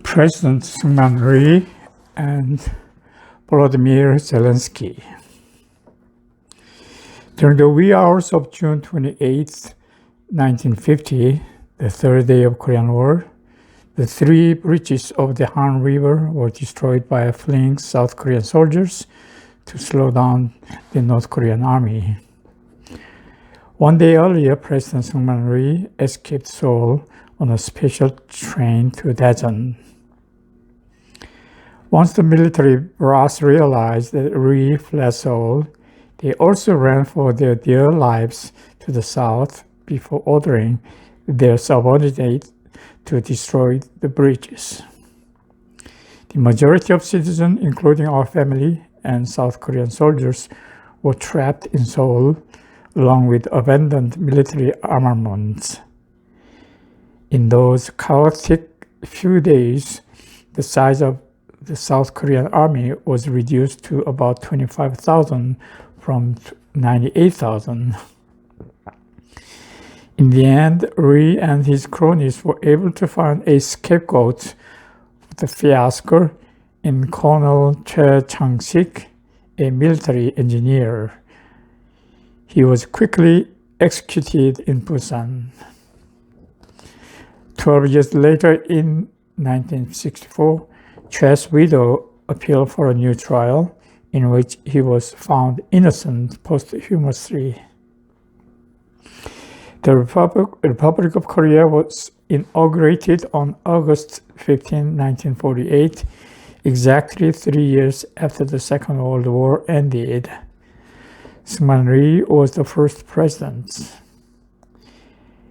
President Syngman Rhee and Volodymyr Zelensky. During the wee hours of June 28, 1950, the third day of Korean War, the three bridges of the Han River were destroyed by fleeing South Korean soldiers to slow down the North Korean army. One day earlier, President Syngman Rhee escaped Seoul on a special train to Daejeon. Once the military brass realized that Rhee fled Seoul, they also ran for their dear lives to the south before ordering their subordinates to destroy the bridges. The majority of citizens, including our family and South Korean soldiers, were trapped in Seoul along with abandoned military armaments. In those chaotic few days, the size of the South Korean army was reduced to about 25,000 from 98,000. In the end, Rhee and his cronies were able to find a scapegoat for the fiasco in Colonel Choi Chang-sik, a military engineer. He was quickly executed in Busan. 12 years later, in 1964, Choi's widow appealed for a new trial, in which he was found innocent posthumously. The Republic of Korea was inaugurated on August 15, 1948, exactly 3 years after the Second World War ended. Syngman Rhee was the first president.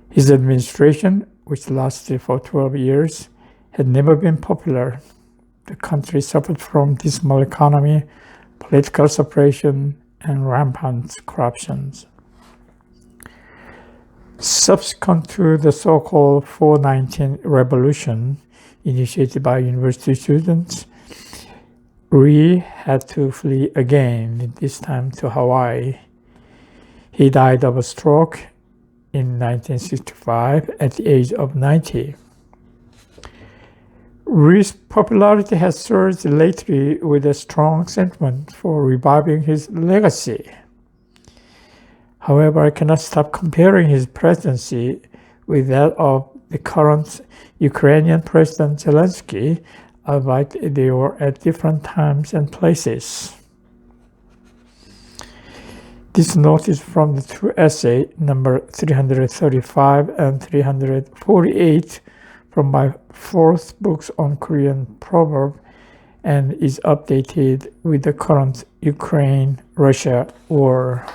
His administration, which lasted for 12 years, had never been popular. The country suffered from dismal economy, political separation, and rampant corruption. Subsequent to the so-called 419 revolution initiated by university students, Rhee had to flee again, this time to Hawaii. He died of a stroke in 1965 at the age of 90. Rhee's popularity has surged lately with a strong sentiment for reviving his legacy. However, I cannot stop comparing his presidency with that of the current Ukrainian President Zelensky, albeit they were at different times and places. This note is from the two essays, number 335 and 348, from my fourth book on Korean proverb, and is updated with the current Ukraine-Russia war.